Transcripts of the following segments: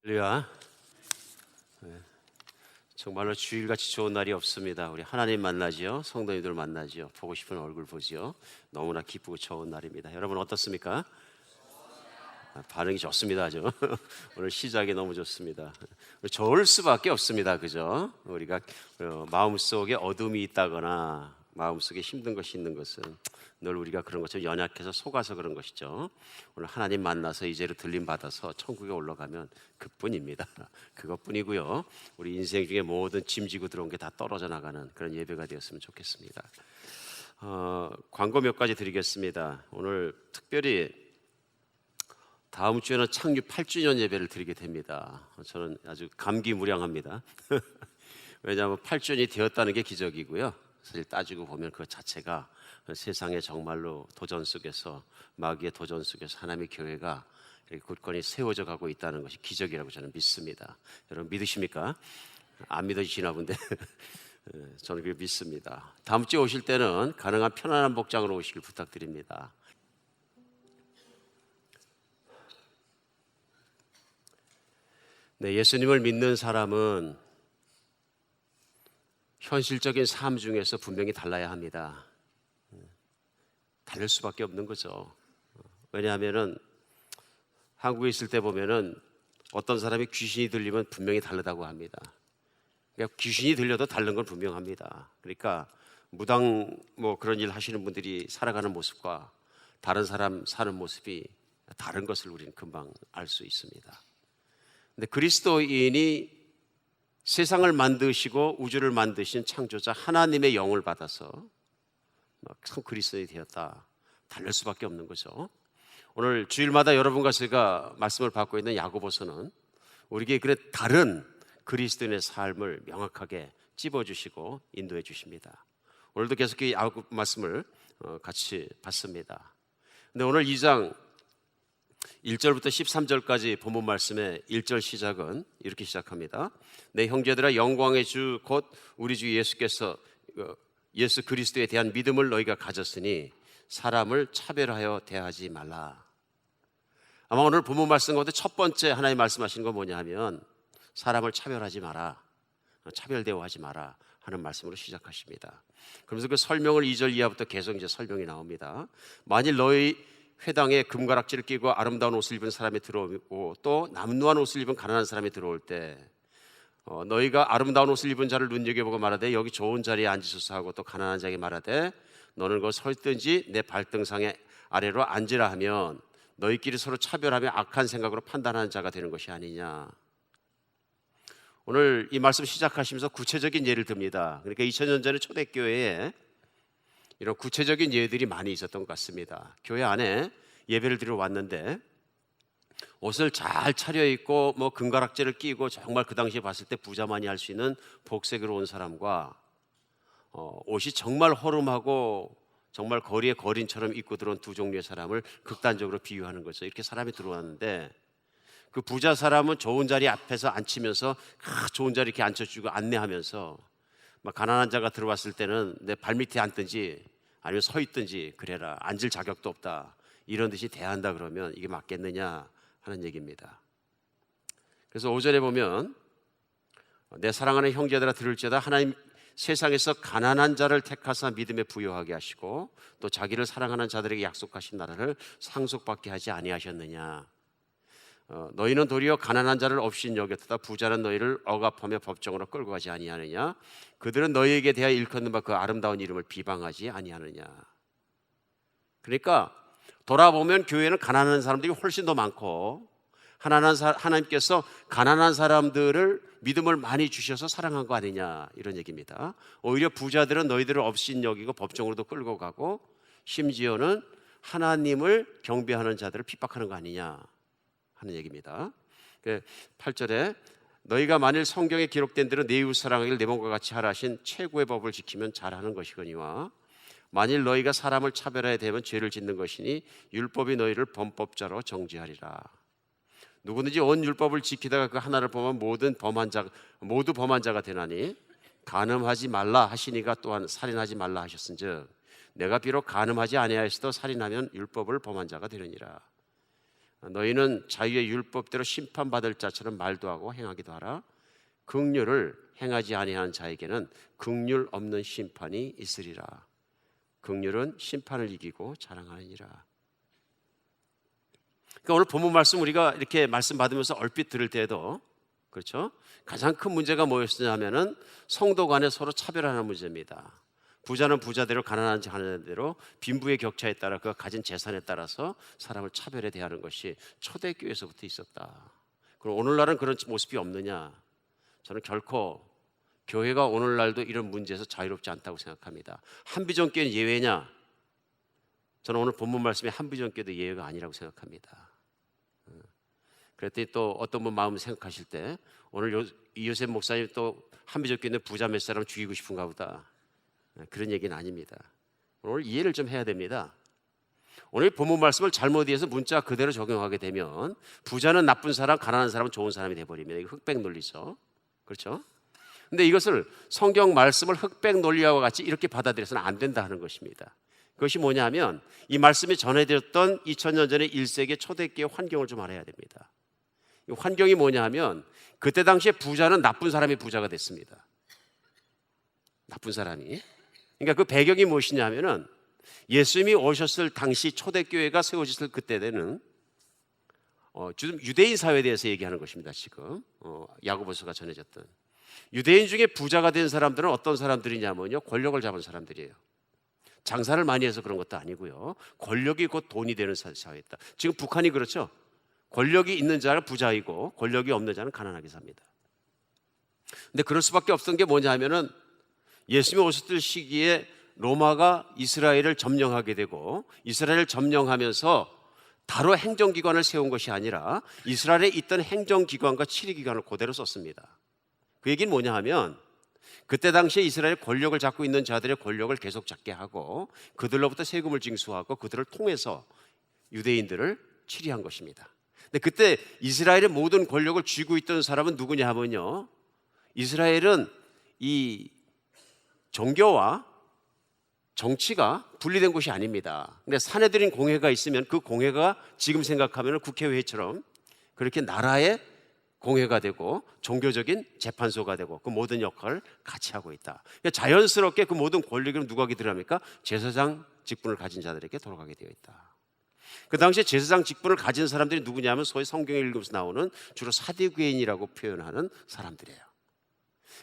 할렐루야. 정말로 주일같이 좋은 날이 없습니다. 우리 하나님 만나지요, 성도님들 만나지요, 보고 싶은 얼굴 보지요. 너무나 기쁘고 좋은 날입니다. 여러분 어떻습니까? 반응이 좋습니다. 아주 오늘 시작이 너무 좋습니다. 좋을 수밖에 없습니다. 그죠? 우리가 마음속에 어둠이 있다거나 마음속에 힘든 것이 있는 것은 늘 우리가 그런 것처럼 연약해서 속아서 그런 것이죠. 오늘 하나님 만나서 이제로 들림 받아서 천국에 올라가면 그뿐입니다. 그것뿐이고요. 우리 인생 중에 모든 짐 지고 들어온 게 다 떨어져 나가는 그런 예배가 되었으면 좋겠습니다. 광고 몇 가지 드리겠습니다. 오늘 특별히 다음 주에는 창립 8주년 예배를 드리게 됩니다. 저는 아주 감기무량합니다. 왜냐하면 8주년이 되었다는 게 기적이고요. 사실 따지고 보면 그 자체가 세상에 정말로 도전 속에서, 마귀의 도전 속에서 하나님의 교회가 굳건히 세워져 가고 있다는 것이 기적이라고 저는 믿습니다. 여러분 믿으십니까? 안 믿어지시나 본데 저는 그걸 믿습니다. 다음 주에 오실 때는 가능한 편안한 복장으로 오시길 부탁드립니다. 네, 예수님을 믿는 사람은 현실적인 삶 중에서 분명히 달라야 합니다. 다를 수밖에 없는 거죠. 왜냐하면은 한국에 있을 때 보면은 어떤 사람이 귀신이 들리면 분명히 다르다고 합니다. 그러니까 귀신이 들려도 다른 건 분명합니다. 그러니까 무당 그런 일 하시는 분들이 살아가는 모습과 다른 사람 사는 모습이 다른 것을 우리는 금방 알 수 있습니다. 근데 그리스도인이 세상을 만드시고 우주를 만드신 창조자 하나님의 영을 받아서 참 그리스도인이 되었다. 다를 수밖에 없는 거죠. 오늘 주일마다 여러분과 제가 말씀을 받고 있는 야고보서는 우리에게 그래 다른 그리스도인의 삶을 명확하게 찝어주시고 인도해 주십니다. 오늘도 계속 이 야고보 말씀을 같이 받습니다. 근데 오늘 2장 1절부터 13절까지 본문 말씀의 1절 시작은 이렇게 시작합니다. 내 형제들아, 영광의 주 곧 우리 주 예수께서 예수 그리스도에 대한 믿음을 너희가 가졌으니 사람을 차별하여 대하지 말라. 아마 오늘 본문 말씀 가운데 첫 번째 하나님 말씀하시는 건 뭐냐 하면 사람을 차별하지 마라, 차별 대우하지 마라 하는 말씀으로 시작하십니다. 그러면서 그 설명을 2절 이하부터 계속 이제 설명이 나옵니다. 만일 너희 회당에 금가락지를 끼고 아름다운 옷을 입은 사람이 들어오고 또 남루한 옷을 입은 가난한 사람이 들어올 때 너희가 아름다운 옷을 입은 자를 눈여겨보고 말하되 여기 좋은 자리에 앉으소서 하고 또 가난한 자에게 말하되 너는 거기 서 있든지 내 발등상에 아래로 앉으라 하면 너희끼리 서로 차별하며 악한 생각으로 판단하는 자가 되는 것이 아니냐. 오늘 이 말씀 시작하시면서 구체적인 예를 듭니다. 그러니까 2000년 전에 초대교회에 이런 구체적인 예들이 많이 있었던 것 같습니다. 교회 안에 예배를 드리러 왔는데 옷을 잘 차려입고 금가락지를 끼고 정말 그 당시에 봤을 때 부자만이 할 수 있는 복색으로 온 사람과 옷이 정말 허름하고 정말 거리의 거린처럼 입고 들어온 두 종류의 사람을 극단적으로 비유하는 거죠. 이렇게 사람이 들어왔는데 그 부자 사람은 좋은 자리 앞에서 앉히면서 좋은 자리 이렇게 앉혀주고 안내하면서 가난한 자가 들어왔을 때는 내 발밑에 앉든지 아니면 서 있든지 그래라, 앉을 자격도 없다, 이런 듯이 대한다 그러면 이게 맞겠느냐 하는 얘기입니다. 그래서 5절에 보면 내 사랑하는 형제들아 들을지어다 하나님 세상에서 가난한 자를 택하사 믿음에 부요하게 하시고 또 자기를 사랑하는 자들에게 약속하신 나라를 상속받게 하지 아니하셨느냐. 너희는 도리어 가난한 자를 없인 여겼다 부자는 너희를 억압하며 법정으로 끌고 가지 아니하느냐. 그들은 너희에게 대하여 일컫는 바 그 아름다운 이름을 비방하지 아니하느냐. 그러니까 돌아보면 교회는 가난한 사람들이 훨씬 더 많고 하나님께서 가난한 사람들을 믿음을 많이 주셔서 사랑한 거 아니냐, 이런 얘기입니다. 오히려 부자들은 너희들을 없인 여기고 법정으로도 끌고 가고 심지어는 하나님을 경배하는 자들을 핍박하는 거 아니냐 하는 얘기입니다. 8절에 너희가 만일 성경에 기록된 대로 내 이웃 사랑하기를 내 몸과 같이 하라 하신 최고의 법을 지키면 잘하는 것이거니와 만일 너희가 사람을 차별하여 대면 죄를 짓는 것이니 율법이 너희를 범법자로 정죄하리라. 누구든지 온 율법을 지키다가 그 하나를 범하면 모두 범한 자가 되나니 간음하지 말라 하시니가 또한 살인하지 말라 하셨은즉 내가 비록 간음하지 아니하였어도 살인하면 율법을 범한 자가 되느니라. 너희는 자유의 율법대로 심판받을 자처럼 말도 하고 행하기도 하라. 긍휼을 행하지 아니하는 자에게는 긍휼 없는 심판이 있으리라. 긍휼은 심판을 이기고 자랑하느니라. 그러니까 오늘 본문 말씀 우리가 이렇게 말씀 받으면서 얼핏 들을 때에도 그렇죠? 가장 큰 문제가 뭐였냐면은 성도 간에 서로 차별하는 문제입니다. 부자는 부자대로, 가난한 자 가난대로, 빈부의 격차에 따라 그가 가진 재산에 따라서 사람을 차별해 대하는 것이 초대교회에서부터 있었다. 그럼 오늘날은 그런 모습이 없느냐? 저는 결코 교회가 오늘날도 이런 문제에서 자유롭지 않다고 생각합니다. 한비전교회는 예외냐? 저는 오늘 본문 말씀에 한비전교회도 예외가 아니라고 생각합니다. 그랬더니 또 어떤 분 마음 생각하실 때 오늘 이요셉 목사님 또 한비전교회는 부자 몇 사람 죽이고 싶은가 보다. 그런 얘기는 아닙니다. 오늘 이해를 좀 해야 됩니다. 오늘 본문 말씀을 잘못 이해해서 문자 그대로 적용하게 되면 부자는 나쁜 사람, 가난한 사람은 좋은 사람이 돼버립니다. 이거 흑백 논리죠. 그렇죠? 근데 이것을 성경 말씀을 흑백 논리와 같이 이렇게 받아들여서는 안 된다 하는 것입니다. 그것이 뭐냐면 이 말씀이 전해졌던 2000년 전의 1세기 초대교회 환경을 좀 알아야 됩니다. 이 환경이 뭐냐 하면 그때 당시에 부자는 나쁜 사람이 부자가 됐습니다. 나쁜 사람이. 그러니까 그 배경이 무엇이냐면은 예수님이 오셨을 당시 초대교회가 세워졌을 그때는 지금 유대인 사회에 대해서 얘기하는 것입니다. 지금 야고보서가 전해졌던 유대인 중에 부자가 된 사람들은 어떤 사람들이냐면요, 권력을 잡은 사람들이에요. 장사를 많이 해서 그런 것도 아니고요, 권력이 곧 돈이 되는 사회였다. 지금 북한이 그렇죠. 권력이 있는 자는 부자이고 권력이 없는 자는 가난하게 삽니다. 근데 그럴 수밖에 없던 게 뭐냐 하면은 예수님이 오셨을 시기에 로마가 이스라엘을 점령하게 되고 이스라엘을 점령하면서 바로 행정기관을 세운 것이 아니라 이스라엘에 있던 행정기관과 치리기관을 그대로 썼습니다. 그 얘기는 뭐냐 하면 그때 당시에 이스라엘 권력을 잡고 있는 자들의 권력을 계속 잡게 하고 그들로부터 세금을 징수하고 그들을 통해서 유대인들을 치리한 것입니다. 근데 그때 이스라엘의 모든 권력을 쥐고 있던 사람은 누구냐 하면요, 이스라엘은 이 종교와 정치가 분리된 곳이 아닙니다. 근데 사내들인 공회가 있으면 그 공회가 지금 생각하면 국회의회처럼 그렇게 나라의 공회가 되고 종교적인 재판소가 되고 그 모든 역할을 같이 하고 있다. 그러니까 자연스럽게 그 모든 권력은 누구에게 들어갑니까? 제사장 직분을 가진 자들에게 돌아가게 되어 있다. 그 당시에 제사장 직분을 가진 사람들이 누구냐면 소위 성경에 읽으면서 나오는 주로 사두개인이라고 표현하는 사람들이에요.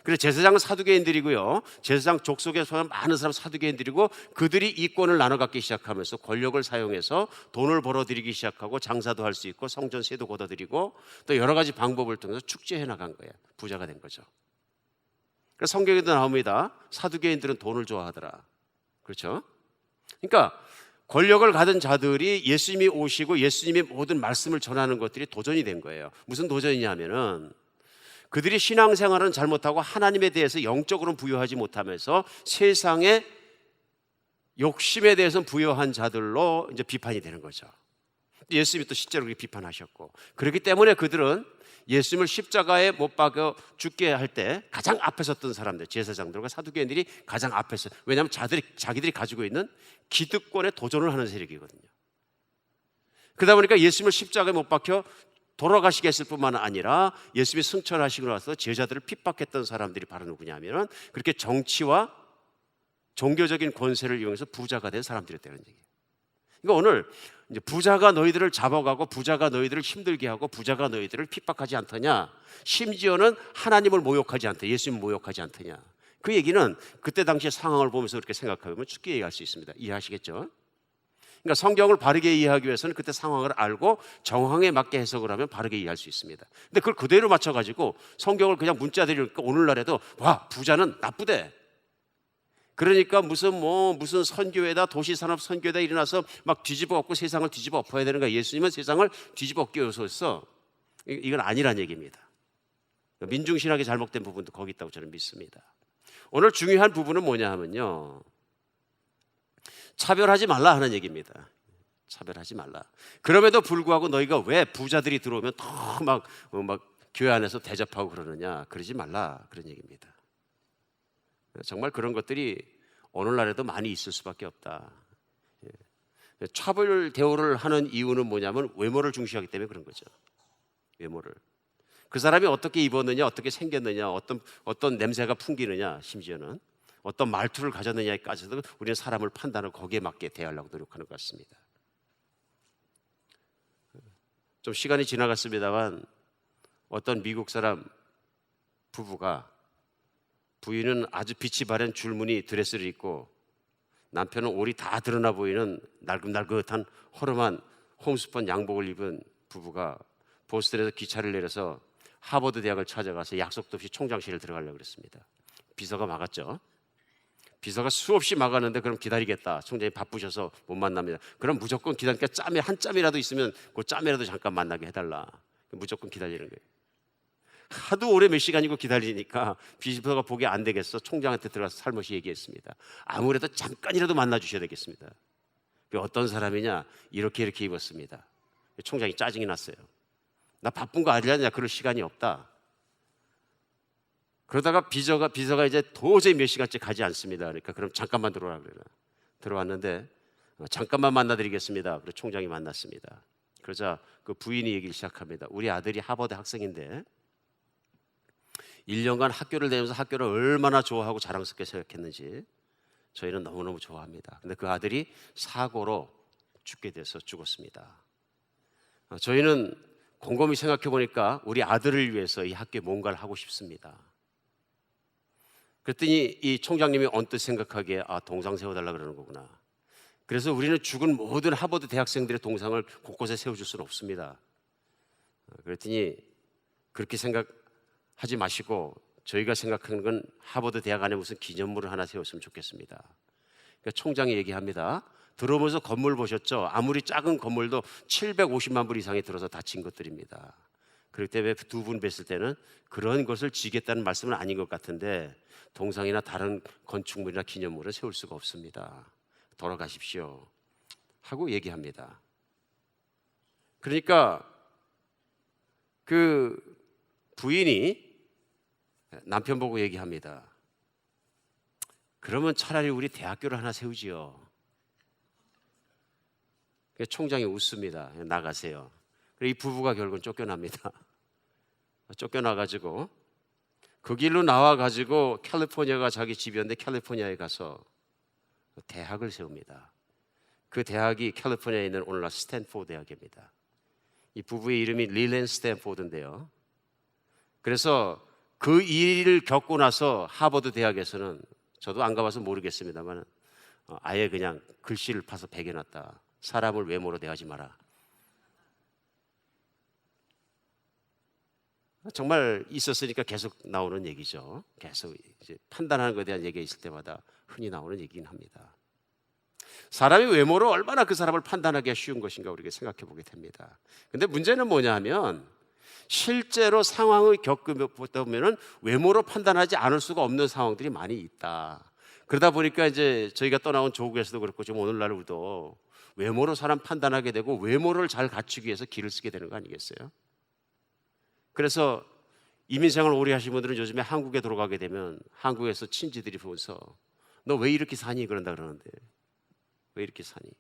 그래서 제사장은 사두개인들이고요, 제사장 족속에 속한 많은 사람 사두개인들이고 그들이 이권을 나눠 갖기 시작하면서 권력을 사용해서 돈을 벌어들이기 시작하고 장사도 할 수 있고 성전세도 걷어들이고 또 여러 가지 방법을 통해서 축제해 나간 거예요. 부자가 된 거죠. 그래서 성경에도 나옵니다. 사두개인들은 돈을 좋아하더라. 그렇죠? 그러니까 권력을 가진 자들이 예수님이 오시고 예수님의 모든 말씀을 전하는 것들이 도전이 된 거예요. 무슨 도전이냐면은 그들이 신앙생활은 잘못하고 하나님에 대해서 영적으로는 부여하지 못하면서 세상의 욕심에 대해서는 부여한 자들로 이제 비판이 되는 거죠. 예수님이 또 실제로 그렇게 비판하셨고, 그렇기 때문에 그들은 예수님을 십자가에 못 박아 죽게 할 때 가장 앞에 섰던 사람들, 제사장들과 사두개인들이 가장 앞에 서. 왜냐하면 자기들이 가지고 있는 기득권에 도전을 하는 세력이거든요. 그러다 보니까 예수님을 십자가에 못 박혀 돌아가시게 했을 뿐만 아니라 예수님이 승천하시고 나서 제자들을 핍박했던 사람들이 바로 누구냐면 그렇게 정치와 종교적인 권세를 이용해서 부자가 된 사람들이었다는 얘기예요. 그러니까 오늘 이제 부자가 너희들을 잡아가고 부자가 너희들을 힘들게 하고 부자가 너희들을 핍박하지 않더냐, 심지어는 하나님을 모욕하지 않다, 예수님을 모욕하지 않더냐, 그 얘기는 그때 당시의 상황을 보면서 그렇게 생각하면 쉽게 이해할 수 있습니다. 이해하시겠죠? 그러니까 성경을 바르게 이해하기 위해서는 그때 상황을 알고 정황에 맞게 해석을 하면 바르게 이해할 수 있습니다. 근데 그걸 그대로 맞춰가지고 성경을 그냥 문자대로 읽고 오늘날에도 와, 부자는 나쁘대, 그러니까 무슨 선교회다, 도시산업 선교회다 일어나서 막 뒤집어 엎고 세상을 뒤집어 엎어야 되는 거야. 예수님은 세상을 뒤집어 엎기 위해서 이건 아니란 얘기입니다. 민중신학이 잘못된 부분도 거기 있다고 저는 믿습니다. 오늘 중요한 부분은 뭐냐 하면요, 차별하지 말라 하는 얘기입니다. 차별하지 말라. 그럼에도 불구하고 너희가 왜 부자들이 들어오면 더 막 교회 안에서 대접하고 그러느냐, 그러지 말라, 그런 얘기입니다. 정말 그런 것들이 오늘날에도 많이 있을 수밖에 없다. 차별 대우를 하는 이유는 뭐냐면 외모를 중시하기 때문에 그런 거죠. 외모를. 그 사람이 어떻게 입었느냐, 어떻게 생겼느냐, 어떤 냄새가 풍기느냐, 심지어는 어떤 말투를 가졌느냐까지도 우리는 사람을 판단하고 거기에 맞게 대하려고 노력하는 것 같습니다. 좀 시간이 지나갔습니다만 어떤 미국 사람 부부가 부인은 아주 빛이 바랜 줄무늬 드레스를 입고 남편은 올이 다 드러나 보이는 날긋날긋한 허름한 홈스펀 양복을 입은 부부가 보스턴에서 기차를 내려서 하버드 대학을 찾아가서 약속도 없이 총장실을 들어가려고 그랬습니다. 비서가 막았죠. 비서가 수없이 막았는데 그럼 기다리겠다. 총장이 바쁘셔서 못 만납니다. 그럼 무조건 기다리니까 짬에 한 짬이라도 있으면 그 짬이라도 잠깐 만나게 해달라. 무조건 기다리는 거예요. 하도 오래 몇 시간이고 기다리니까 비서가 보기 안 되겠어. 총장한테 들어가서 살며시 얘기했습니다. 아무래도 잠깐이라도 만나 주셔야 되겠습니다. 어떤 사람이냐? 이렇게 입었습니다. 총장이 짜증이 났어요. 나 바쁜 거 아니냐? 그럴 시간이 없다. 그러다가 비서가 이제 도저히 몇 시간째 가지 않습니다. 그러니까 그럼 잠깐만 들어오라 그래요. 들어왔는데 잠깐만 만나드리겠습니다. 그래서 총장이 만났습니다. 그러자 그 부인이 얘기를 시작합니다. 우리 아들이 하버드 학생인데 1년간 학교를 다니면서 학교를 얼마나 좋아하고 자랑스럽게 생각했는지 저희는 너무너무 좋아합니다. 근데 그 아들이 사고로 죽게 돼서 죽었습니다. 저희는 곰곰이 생각해 보니까 우리 아들을 위해서 이 학교에 뭔가를 하고 싶습니다. 그랬더니 이 총장님이 언뜻 생각하기에 동상 세워달라 그러는 거구나. 그래서 우리는 죽은 모든 하버드 대학생들의 동상을 곳곳에 세워줄 수는 없습니다. 그랬더니 그렇게 생각하지 마시고 저희가 생각하는 건 하버드 대학 안에 무슨 기념물을 하나 세웠으면 좋겠습니다. 그러니까 총장이 얘기합니다. 들어오면서 건물 보셨죠? 아무리 작은 건물도 750만 불 이상이 들어서 다친 것들입니다. 그렇기 때문에 두 분 뵀을 때는 그런 것을 지겠다는 말씀은 아닌 것 같은데 동상이나 다른 건축물이나 기념물을 세울 수가 없습니다. 돌아가십시오 하고 얘기합니다. 그러니까 그 부인이 남편 보고 얘기합니다. 그러면 차라리 우리 대학교를 하나 세우지요. 총장이 웃습니다. 나가세요. 이 부부가 결국은 쫓겨납니다. 쫓겨나가지고 그 길로 나와가지고 캘리포니아가 자기 집이었는데 캘리포니아에 가서 대학을 세웁니다. 그 대학이 캘리포니아에 있는 오늘날 스탠포드 대학입니다. 이 부부의 이름이 릴랜 스탠포드인데요. 그래서 그 일을 겪고 나서 하버드 대학에서는 저도 안 가봐서 모르겠습니다만 아예 그냥 글씨를 파서 베겨놨다. 사람을 외모로 대하지 마라. 정말 있었으니까 계속 나오는 얘기죠. 계속 이제 판단하는 것에 대한 얘기가 있을 때마다 흔히 나오는 얘기긴 합니다. 사람의 외모로 얼마나 그 사람을 판단하기가 쉬운 것인가 우리가 생각해 보게 됩니다. 근데 문제는 뭐냐 하면 실제로 상황을 겪다 보면은 외모로 판단하지 않을 수가 없는 상황들이 많이 있다. 그러다 보니까 이제 저희가 떠나온 조국에서도 그렇고 지금 오늘날 우리도 외모로 사람 판단하게 되고 외모를 잘 갖추기 위해서 길을 쓰게 되는 거 아니겠어요? 그래서 이민생활 오래 하신 분들은 요즘에 한국에 들어가게 되면 한국에서 친지들이 보면서 너 왜 이렇게 사니? 그런다 그러는데 왜 이렇게 사니?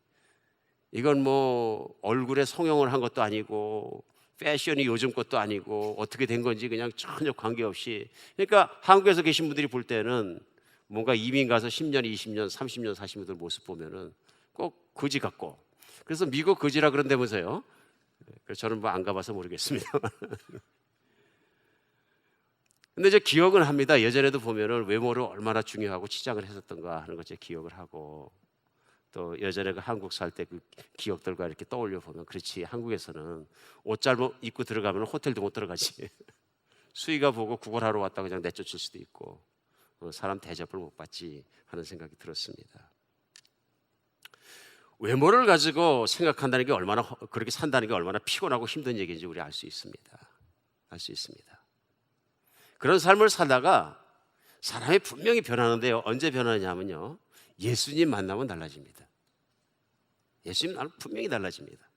이건 뭐 얼굴에 성형을 한 것도 아니고 패션이 요즘 것도 아니고 어떻게 된 건지 그냥 전혀 관계없이 그러니까 한국에서 계신 분들이 볼 때는 뭔가 이민 가서 10년, 20년, 30년 사신 분들 모습 보면은 꼭 거지 같고 그래서 미국 거지라 그런다면서요. 그래서 저는 뭐 안 가봐서 모르겠습니다. 근데 이제 기억은 합니다. 예전에도 보면은 외모를 얼마나 중요하고 치장을 했었던가 하는 것 제 기억을 하고 또 예전에 그 한국 살 때 그 기억들과 이렇게 떠올려 보면 그렇지 한국에서는 옷 잘못 입고 들어가면 호텔도 못 들어가지. 수의가 보고 구걸하러 왔다고 그냥 내쫓을 수도 있고 사람 대접을 못 받지 하는 생각이 들었습니다. 외모를 가지고 생각한다는 게 얼마나 그렇게 산다는 게 얼마나 피곤하고 힘든 얘기인지 우리 알 수 있습니다. 알 수 있습니다. 그런 삶을 살다가 사람이 분명히 변하는데요. 언제 변하냐면요. 예수님 만나면 달라집니다. 예수님 만나면 분명히 달라집니다.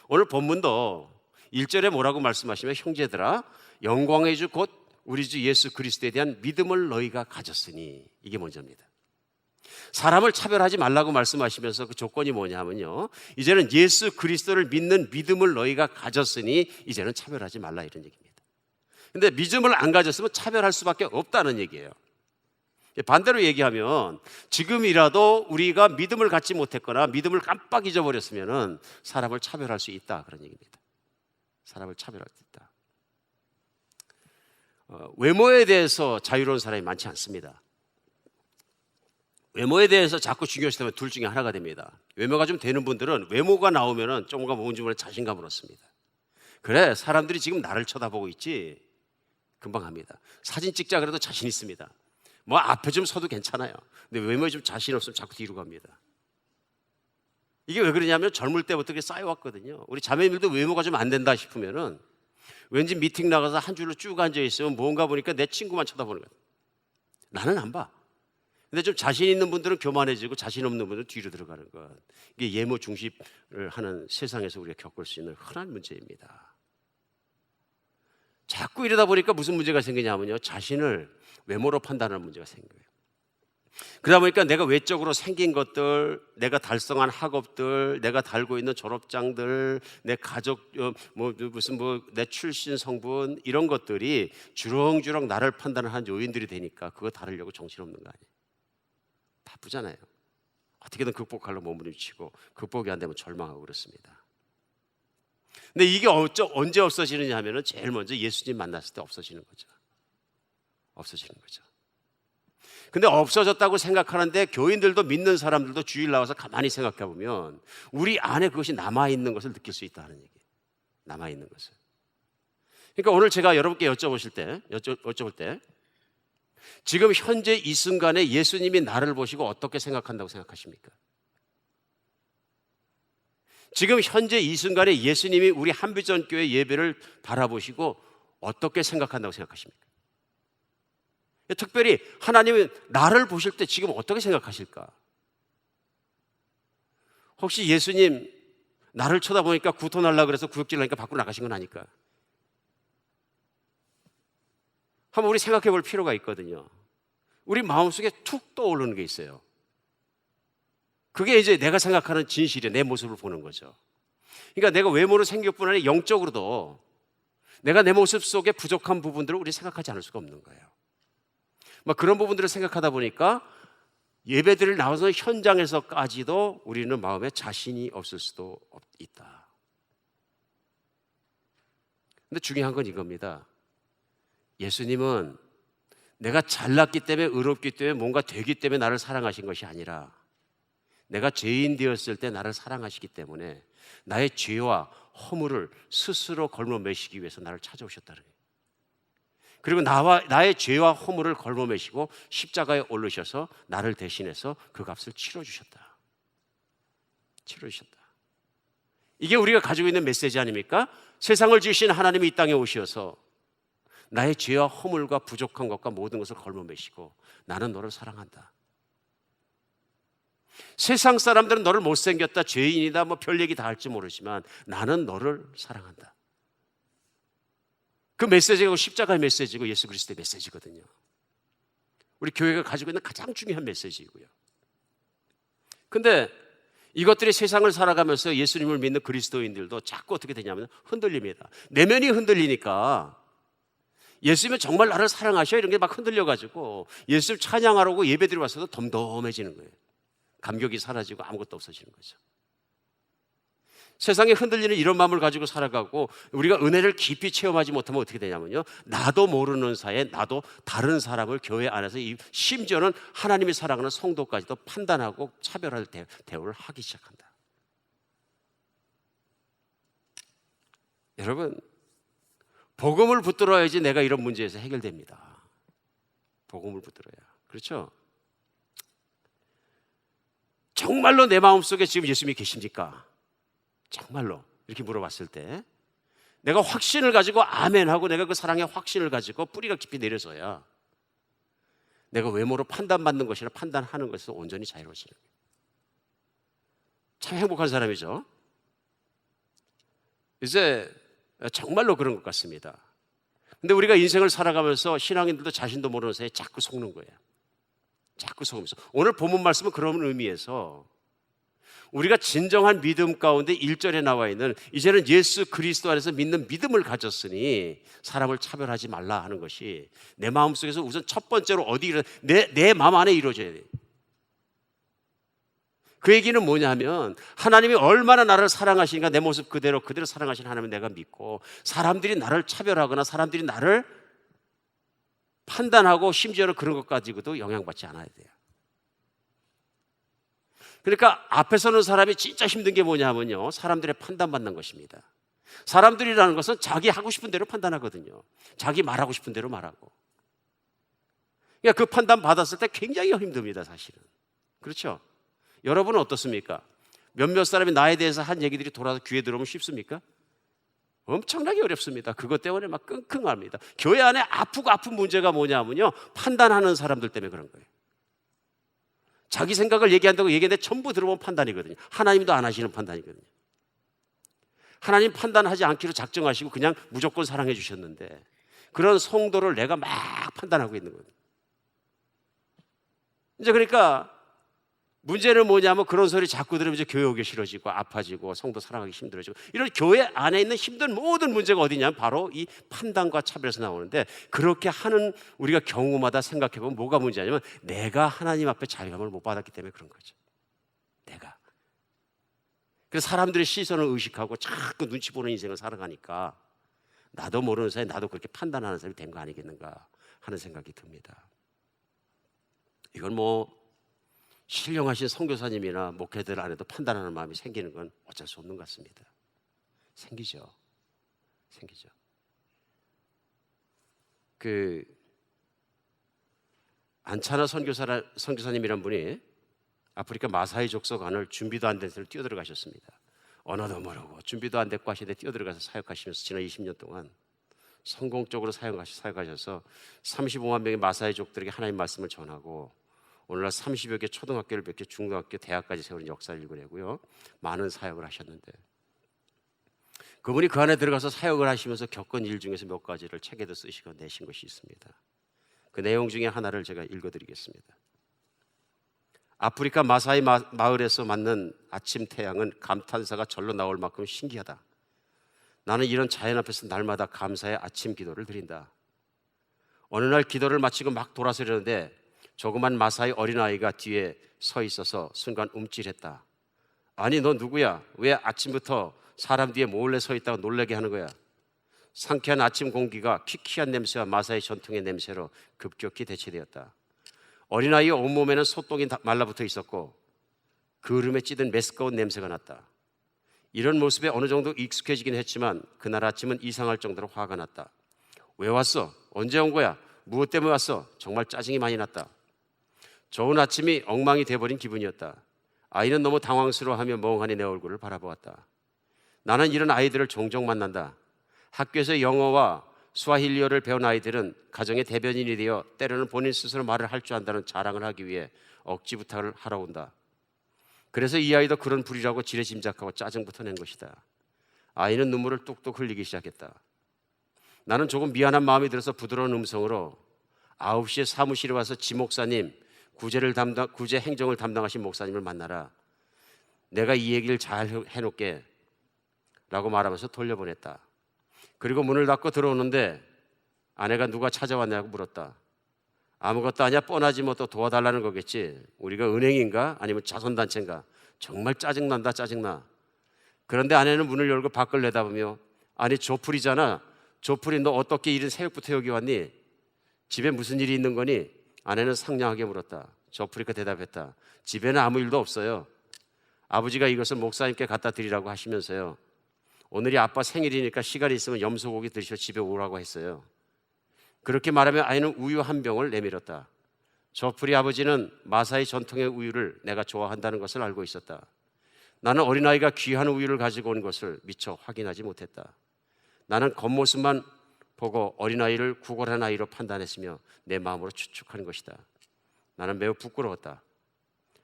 오늘 본문도 1절에 뭐라고 말씀하시면 형제들아 영광의 주 곧 우리 주 예수 그리스도에 대한 믿음을 너희가 가졌으니 이게 먼저입니다. 사람을 차별하지 말라고 말씀하시면서 그 조건이 뭐냐면요, 이제는 예수 그리스도를 믿는 믿음을 너희가 가졌으니 이제는 차별하지 말라, 이런 얘기입니다. 근데 믿음을 안 가졌으면 차별할 수밖에 없다는 얘기예요. 반대로 얘기하면 지금이라도 우리가 믿음을 갖지 못했거나 믿음을 깜빡 잊어버렸으면 사람을 차별할 수 있다, 그런 얘기입니다. 사람을 차별할 수 있다. 외모에 대해서 자유로운 사람이 많지 않습니다. 외모에 대해서 자꾸 중요시하면 둘 중에 하나가 됩니다. 외모가 좀 되는 분들은 외모가 나오면 조금가 뭔지 모르는 자신감을 얻습니다. 그래, 사람들이 지금 나를 쳐다보고 있지, 금방 합니다. 사진 찍자 그래도 자신 있습니다. 뭐 앞에 좀 서도 괜찮아요. 근데 외모에 좀 자신 없으면 자꾸 뒤로 갑니다. 이게 왜 그러냐면 젊을 때부터 그게 쌓여왔거든요. 우리 자매님들도 외모가 좀 안 된다 싶으면은 왠지 미팅 나가서 한 줄로 쭉 앉아 있으면 뭔가 보니까 내 친구만 쳐다보는 거예요. 나는 안 봐. 근데 좀 자신 있는 분들은 교만해지고 자신 없는 분들은 뒤로 들어가는 것. 이게 예모 중심을 하는 세상에서 우리가 겪을 수 있는 흔한 문제입니다. 자꾸 이러다 보니까 무슨 문제가 생기냐면요, 자신을 외모로 판단하는 문제가 생겨요. 그러다 보니까 내가 외적으로 생긴 것들, 내가 달성한 학업들, 내가 달고 있는 졸업장들, 내 가족 내 출신 성분, 이런 것들이 주렁주렁 나를 판단하는 요인들이 되니까 그거 다루려고 정신없는 거 아니에요. 바쁘잖아요. 어떻게든 극복하려고 몸부림치고 극복이 안 되면 절망하고 그렇습니다. 근데 이게 언제 없어지느냐 하면은 제일 먼저 예수님 만났을 때 없어지는 거죠. 없어지는 거죠. 근데 없어졌다고 생각하는데 교인들도 믿는 사람들도 주일 나와서 가만히 생각해 보면 우리 안에 그것이 남아있는 것을 느낄 수 있다는 얘기예요. 남아있는 것을. 그러니까 오늘 제가 여러분께 여쭤볼 때 지금 현재 이 순간에 예수님이 나를 보시고 어떻게 생각한다고 생각하십니까? 지금 현재 이 순간에 예수님이 우리 한빛전교회 예배를 바라보시고 어떻게 생각한다고 생각하십니까? 특별히 하나님은 나를 보실 때 지금 어떻게 생각하실까? 혹시 예수님 나를 쳐다보니까 구토 날라 그래서 구역질 나니까 밖으로 나가신 건 아닐까? 한번 우리 생각해 볼 필요가 있거든요. 우리 마음속에 툭 떠오르는 게 있어요. 그게 이제 내가 생각하는 진실이에요. 내 모습을 보는 거죠. 그러니까 내가 외모로 생길 뿐 아니라 영적으로도 내가 내 모습 속에 부족한 부분들을 우리 생각하지 않을 수가 없는 거예요. 막 그런 부분들을 생각하다 보니까 예배들을 나와서 현장에서까지도 우리는 마음에 자신이 없을 수도 있다. 근데 중요한 건 이겁니다. 예수님은 내가 잘났기 때문에, 의롭기 때문에, 뭔가 되기 때문에 나를 사랑하신 것이 아니라 내가 죄인 되었을 때 나를 사랑하시기 때문에 나의 죄와 허물을 스스로 걸머매시기 위해서 나를 찾아오셨다는 거예요. 그리고 나의 죄와 허물을 걸머매시고 십자가에 올르셔서 나를 대신해서 그 값을 치러주셨다. 치러주셨다. 이게 우리가 가지고 있는 메시지 아닙니까? 세상을 지으신 하나님이 이 땅에 오셔서 나의 죄와 허물과 부족한 것과 모든 것을 걸머매시고 나는 너를 사랑한다. 세상 사람들은 너를 못생겼다, 죄인이다, 뭐 별 얘기 다 할지 모르지만 나는 너를 사랑한다. 그 메시지가 십자가의 메시지고 예수 그리스도의 메시지거든요. 우리 교회가 가지고 있는 가장 중요한 메시지이고요. 근데 이것들이 세상을 살아가면서 예수님을 믿는 그리스도인들도 자꾸 어떻게 되냐면 흔들립니다. 내면이 흔들리니까 예수님은 정말 나를 사랑하셔 이런 게 막 흔들려가지고 예수님 찬양하라고 예배드리러 왔어도 덤덤해지는 거예요. 감격이 사라지고 아무것도 없어지는 거죠. 세상에 흔들리는 이런 마음을 가지고 살아가고 우리가 은혜를 깊이 체험하지 못하면 어떻게 되냐면요, 나도 모르는 사이에 나도 다른 사람을 교회 안에서 심지어는 하나님이 사랑하는 성도까지도 판단하고 차별할 대우를 하기 시작한다. 여러분, 복음을 붙들어야지 내가 이런 문제에서 해결됩니다. 복음을 붙들어야. 그렇죠? 정말로 내 마음속에 지금 예수님이 계십니까? 정말로 이렇게 물어봤을 때 내가 확신을 가지고 아멘하고 내가 그 사랑의 확신을 가지고 뿌리가 깊이 내려서야 내가 외모로 판단받는 것이나 판단하는 것에서 온전히 자유로워지는 거예요. 참 행복한 사람이죠. 이제 정말로 그런 것 같습니다. 근데 우리가 인생을 살아가면서 신앙인들도 자신도 모르는 사이에 자꾸 속는 거예요. 자꾸 속으면서. 오늘 본문 말씀은 그런 의미에서 우리가 진정한 믿음 가운데 1절에 나와 있는 이제는 예수 그리스도 안에서 믿는 믿음을 가졌으니 사람을 차별하지 말라 하는 것이 내 마음속에서 우선 첫 번째로 내 마음 안에 이루어져야 돼요. 그 얘기는 뭐냐면 하나님이 얼마나 나를 사랑하시니까 내 모습 그대로 사랑하시는 하나님을 내가 믿고 사람들이 나를 차별하거나 사람들이 나를 판단하고 심지어는 그런 것 가지고도 영향받지 않아야 돼요. 그러니까 앞에 서는 사람이 진짜 힘든 게 뭐냐면요, 사람들의 판단받는 것입니다. 사람들이라는 것은 자기 하고 싶은 대로 판단하거든요. 자기 말하고 싶은 대로 말하고. 그러니까 그 판단 받았을 때 굉장히 힘듭니다, 사실은. 그렇죠? 여러분은 어떻습니까? 몇몇 사람이 나에 대해서 한 얘기들이 돌아서 귀에 들어오면 쉽습니까? 엄청나게 어렵습니다. 그것 때문에 막 끙끙합니다. 교회 안에 아픈 문제가 뭐냐면요, 판단하는 사람들 때문에 그런 거예요. 자기 생각을 얘기한다고 얘기했는데 전부 들어보면 판단이거든요. 하나님도 안 하시는 판단이거든요. 하나님 판단하지 않기로 작정하시고 그냥 무조건 사랑해 주셨는데 그런 성도를 내가 막 판단하고 있는 거예요. 이제 그러니까 문제는 뭐냐면 그런 소리 자꾸 들으면 이제 교회 오기 싫어지고 아파지고 성도 사랑하기 힘들어지고 이런 교회 안에 있는 힘든 모든 문제가 어디냐면 바로 이 판단과 차별에서 나오는데 그렇게 하는 우리가 경우마다 생각해보면 뭐가 문제냐면 내가 하나님 앞에 자유함을 못 받았기 때문에 그런 거죠. 내가. 그래서 사람들의 시선을 의식하고 자꾸 눈치 보는 인생을 살아가니까 나도 모르는 사이에 나도 그렇게 판단하는 사람이 된 거 아니겠는가 하는 생각이 듭니다. 이건 뭐 신령하신 선교사님이나 목회들 안에도 판단하는 마음이 생기는 건 어쩔 수 없는 것 같습니다. 생기죠. 그 안차나 선교사님이란 분이 아프리카 마사이 족속 안을 준비도 안 된 데를 뛰어들어가셨습니다. 언어도 모르고 준비도 안 됐고 하시는데 뛰어들어가서 사역하시면서 지난 20년 동안 성공적으로 사역하셔서 35만 명의 마사이족들에게 하나님 말씀을 전하고 오늘날 30여 개 초등학교를 몇 개 중등학교, 대학까지 세우는 역사를 읽어내고요. 많은 사역을 하셨는데 그분이 그 안에 들어가서 사역을 하시면서 겪은 일 중에서 몇 가지를 책에도 쓰시고 내신 것이 있습니다. 그 내용 중에 하나를 제가 읽어드리겠습니다. 아프리카 마사이 마을에서 맞는 아침 태양은 감탄사가 절로 나올 만큼 신기하다. 나는 이런 자연 앞에서 날마다 감사의 아침 기도를 드린다. 어느 날 기도를 마치고 막 돌아서려는데 조그만 마사이 어린아이가 뒤에 서 있어서 순간 움찔했다. 아니 너 누구야? 왜 아침부터 사람 뒤에 몰래 서 있다고 놀라게 하는 거야? 상쾌한 아침 공기가 퀴퀴한 냄새와 마사이 전통의 냄새로 급격히 대체되었다. 어린아이의 온몸에는 소똥이 말라붙어 있었고 그을음에 찌든 메스꺼운 냄새가 났다. 이런 모습에 어느 정도 익숙해지긴 했지만 그날 아침은 이상할 정도로 화가 났다. 왜 왔어? 언제 온 거야? 무엇 때문에 왔어? 정말 짜증이 많이 났다. 좋은 아침이 엉망이 돼버린 기분이었다. 아이는 너무 당황스러워하며 멍하니 내 얼굴을 바라보았다. 나는 이런 아이들을 종종 만난다. 학교에서 영어와 스와힐리어를 배운 아이들은 가정의 대변인이 되어 때로는 본인 스스로 말을 할 줄 안다는 자랑을 하기 위해 억지 부탁을 하러 온다. 그래서 이 아이도 그런 불이라고 지레짐작하고 짜증부터 낸 것이다. 아이는 눈물을 뚝뚝 흘리기 시작했다. 나는 조금 미안한 마음이 들어서 부드러운 음성으로 9시에 사무실에 와서 지 목사님, 구제 행정을 담당하신 목사님을 만나라. 내가 이 얘기를 잘 해놓게 라고 말하면서 돌려보냈다. 그리고 문을 닫고 들어오는데 아내가 누가 찾아왔냐고 물었다. 아무것도 아니야, 뻔하지 뭐 또 도와달라는 거겠지. 우리가 은행인가 아니면 자선단체인가. 정말 짜증난다, 짜증나. 그런데 아내는 문을 열고 밖을 내다보며 아니 조풀이잖아. 조풀이 너 어떻게 이른 새벽부터 여기 왔니? 집에 무슨 일이 있는 거니? 아내는 상냥하게 물었다. 조풀이가 대답했다. 집에는 아무 일도 없어요. 아버지가 이것을 목사님께 갖다 드리라고 하시면서요. 오늘이 아빠 생일이니까 시간이 있으면 염소고기 드시러 집에 오라고 했어요. 그렇게 말하며 아이는 우유 한 병을 내밀었다. 조풀이 아버지는 마사이 전통의 우유를 내가 좋아한다는 것을 알고 있었다. 나는 어린아이가 귀한 우유를 가지고 온 것을 미처 확인하지 못했다. 나는 겉모습만 보고 어린아이를 구걸한 아이로 판단했으며 내 마음으로 추측한 것이다. 나는 매우 부끄러웠다.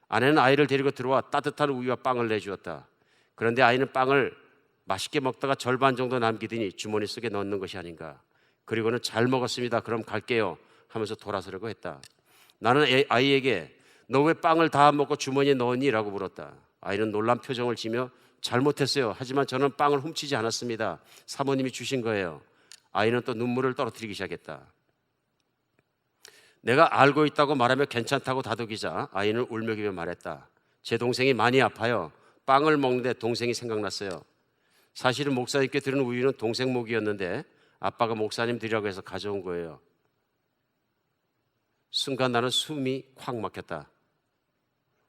아내는 아이를 데리고 들어와 따뜻한 우유와 빵을 내주었다. 그런데 아이는 빵을 맛있게 먹다가 절반 정도 남기더니 주머니 속에 넣는 것이 아닌가. 그리고는 잘 먹었습니다. 그럼 갈게요 하면서 돌아서려고 했다. 나는 아이에게 너 왜 빵을 다 먹고 주머니에 넣었니? 라고 물었다. 아이는 놀란 표정을 지며 잘못했어요. 하지만 저는 빵을 훔치지 않았습니다. 사모님이 주신 거예요. 아이는 또 눈물을 떨어뜨리기 시작했다. 내가 알고 있다고 말하며 괜찮다고 다독이자 아이는 울먹이며 말했다. 제 동생이 많이 아파요. 빵을 먹는데 동생이 생각났어요. 사실은 목사님께 들은 우유는 동생 목이었는데 아빠가 목사님 드리라고 해서 가져온 거예요. 순간 나는 숨이 콱 막혔다.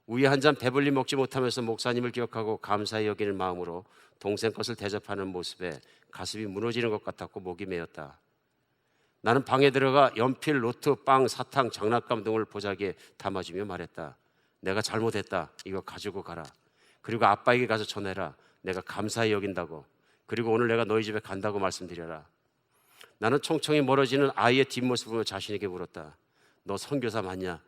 우유 한 잔 배불리 먹지 못하면서 목사님을 기억하고 감사히 여기는 마음으로 동생 것을 대접하는 모습에 가슴이 무너지는 것 같았고 목이 메었다. 나는 방에 들어가 연필, 노트, 빵, 사탕, 장난감 등을 보자기에 담아주며 말했다. 내가 잘못했다. 이거 가지고 가라. 그리고 아빠에게 가서 전해라. 내가 감사히 여긴다고. 그리고 오늘 내가 너희 집에 간다고 말씀드려라. 나는 총총히 멀어지는 아이의 뒷모습을 보며 자신에게 물었다. 너 선교사 맞냐?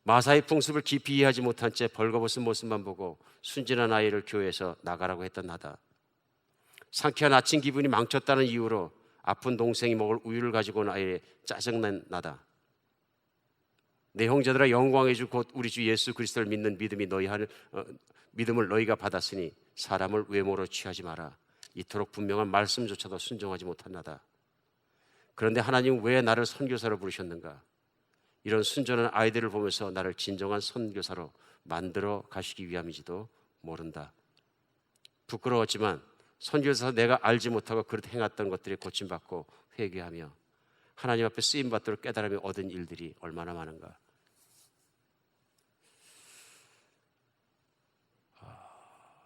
마사의 풍습을 깊이 이해하지 못한 채 벌거벗은 모습만 보고 순진한 아이를 교회에서 나가라고 했던 나다. 상쾌한 아침 기분이 망쳤다는 이유로 아픈 동생이 먹을 우유를 가지고 온 아이에 짜증난 나다. 내 형제들아, 영광의 주 곧 우리 주 예수 그리스도를 믿는 믿음을 너희가 받았으니 사람을 외모로 취하지 마라. 이토록 분명한 말씀조차도 순종하지 못한 나다. 그런데 하나님 왜 나를 선교사로 부르셨는가? 이런 순전한 아이들을 보면서 나를 진정한 선교사로 만들어 가시기 위함인지도 모른다. 부끄러웠지만 선교사에서 내가 알지 못하고 그렇게 행했던 것들이 고침받고 회개하며 하나님 앞에 쓰임받도록 깨달음이 얻은 일들이 얼마나 많은가.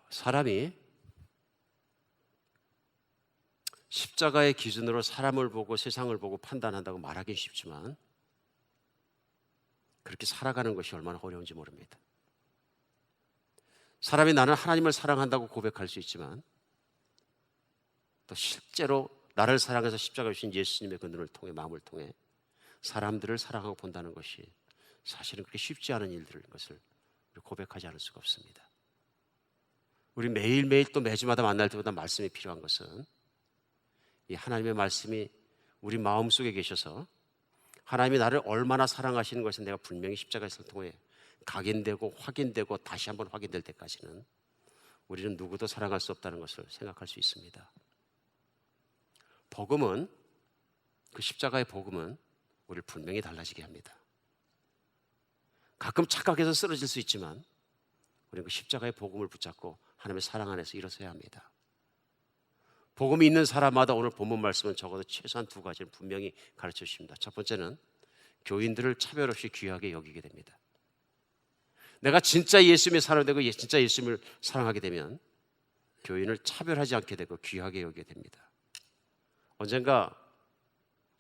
사람이 십자가의 기준으로 사람을 보고 세상을 보고 판단한다고 말하긴 쉽지만 그렇게 살아가는 것이 얼마나 어려운지 모릅니다. 사람이 나는 하나님을 사랑한다고 고백할 수 있지만 또 실제로 나를 사랑해서 십자가에 주신 예수님의 그 눈을 통해 마음을 통해 사람들을 사랑하고 본다는 것이 사실은 그렇게 쉽지 않은 일들인 것을 고백하지 않을 수가 없습니다. 우리 매일매일 또 매주마다 만날 때보다 말씀이 필요한 것은 이 하나님의 말씀이 우리 마음속에 계셔서 하나님이 나를 얼마나 사랑하시는 것을 내가 분명히 십자가에서 통해 각인되고 확인되고 다시 한번 확인될 때까지는 우리는 누구도 사랑할 수 없다는 것을 생각할 수 있습니다. 복음은, 그 십자가의 복음은 우리를 분명히 달라지게 합니다. 가끔 착각해서 쓰러질 수 있지만 우리는 그 십자가의 복음을 붙잡고 하나님의 사랑 안에서 일어서야 합니다. 복음이 있는 사람마다 오늘 본문 말씀은 적어도 최소한 두 가지를 분명히 가르쳐 주십니다. 첫 번째는 교인들을 차별 없이 귀하게 여기게 됩니다. 내가 진짜 예수님의 사람이 되고 진짜 예수님을 사랑하게 되면 교인을 차별하지 않게 되고 귀하게 여기게 됩니다. 언젠가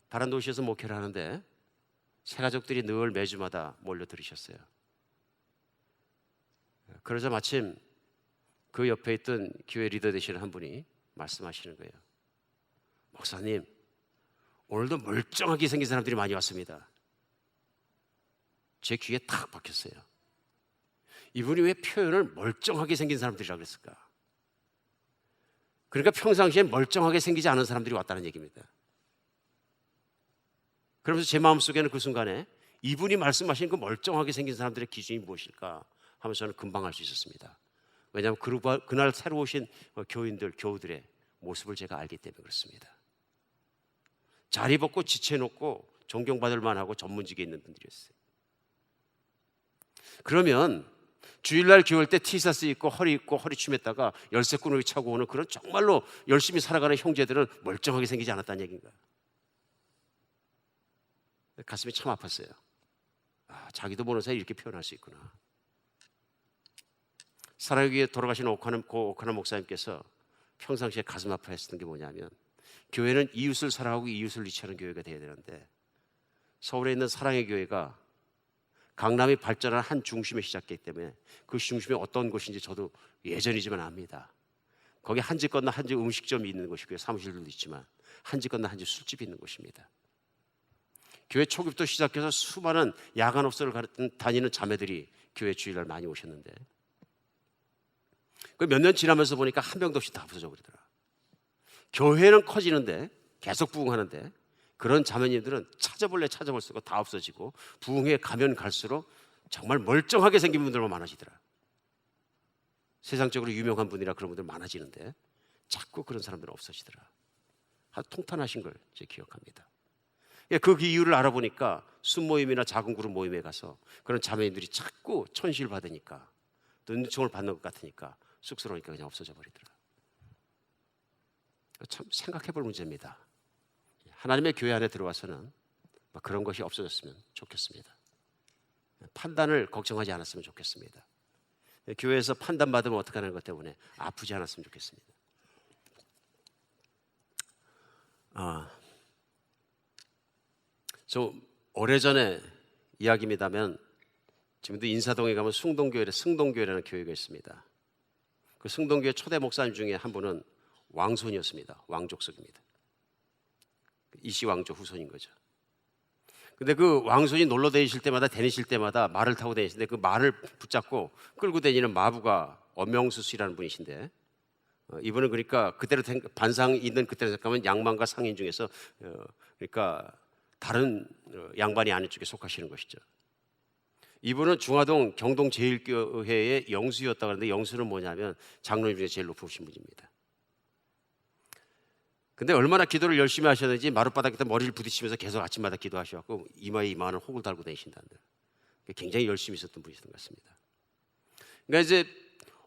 다른 도시에서 목회를 하는데 새 가족들이 늘 매주마다 몰려 들으셨어요. 그러자 마침 그 옆에 있던 교회 리더 되시는 한 분이 말씀하시는 거예요. 목사님, 오늘도 멀쩡하게 생긴 사람들이 많이 왔습니다. 제 귀에 탁 박혔어요. 이분이 왜 표현을 멀쩡하게 생긴 사람들이라고 그랬을까? 그러니까 평상시에 멀쩡하게 생기지 않은 사람들이 왔다는 얘기입니다. 그러면서 제 마음속에는 그 순간에 이분이 말씀하신 그 멀쩡하게 생긴 사람들의 기준이 무엇일까 하면서 저는 금방 알 수 있었습니다. 왜냐하면 그날 새로 오신 교인들, 교우들의 모습을 제가 알기 때문에 그렇습니다. 잘 입었고 지체놓고 존경받을 만하고 전문직에 있는 분들이었어요. 그러면 주일날 교회 올 때 티셔츠 입고 허리 입고 허리춤했다가 열쇠끈을 차고 오는 그런 정말로 열심히 살아가는 형제들은 멀쩡하게 생기지 않았다는 얘기인가? 가슴이 참 아팠어요. 자기도 모르는 사이에 이렇게 표현할 수 있구나. 사랑의 교회 돌아가신 오카나 목사님께서 평상시에 가슴 아파했던 게 뭐냐면 교회는 이웃을 사랑하고 이웃을 리치하는 교회가 되어야 되는데 서울에 있는 사랑의 교회가 강남이 발전한 한 중심에 시작했기 때문에 그 중심이 어떤 곳인지 저도 예전이지만 압니다. 거기 한 집 건너 한 집 음식점이 있는 곳이고요. 사무실들도 있지만 한 집 건너 한 집 술집이 있는 곳입니다. 교회 초기부터 시작해서 수많은 야간업소를 다니는 자매들이 교회 주일날 많이 오셨는데 몇 년 지나면서 보니까 한 명도 없이 다 부서져 버리더라. 교회는 커지는데 계속 부흥하는데 그런 자매님들은 찾아볼 수가 다 없어지고 부흥회 가면 갈수록 정말 멀쩡하게 생긴 분들만 많아지더라. 세상적으로 유명한 분이라 그런 분들 많아지는데 자꾸 그런 사람들은 없어지더라. 아주 통탄하신 걸 제가 기억합니다. 그 이유를 알아보니까 순모임이나 작은 그룹 모임에 가서 그런 자매님들이 자꾸 천시를 받으니까 또 은총을 받는 것 같으니까 쑥스러우니까 그냥 없어져 버리더라. 참 생각해 볼 문제입니다. 하나님의 교회 안에 들어와서는 그런 것이 없어졌으면 좋겠습니다. 판단을 걱정하지 않았으면 좋겠습니다. 교회에서 판단받으면 어떡하는 것 때문에 아프지 않았으면 좋겠습니다. 좀 오래전에 이야기입니다면 지금도 인사동에 가면 승동교회라는 교회가 있습니다. 그 승동교회 초대 목사님 중에 한 분은 왕손이었습니다. 왕족석입니다. 이씨 왕조 후손인 거죠. 근데 그 왕손이 놀러 다니실 때마다 말을 타고 다니시는데 그 말을 붙잡고 끌고 다니는 마부가 엄명수 씨라는 분이신데 이분은 그러니까 그때로 반상 있는 그때로 생각하면 양반과 상인 중에서 그러니까 다른 양반이 아닌 쪽에 속하시는 것이죠. 이분은 중화동 경동제일교회의 영수였다고 하는데 영수는 뭐냐면 장로님 중에 제일 높으신 분입니다. 근데 얼마나 기도를 열심히 하셨는지 마룻바닥에다 머리를 부딪히면서 계속 아침마다 기도하셔갖고 이마에 이마는 혹을 달고 다니신다는 굉장히 열심히 있었던 분이셨던 것 같습니다. 그러니까 이제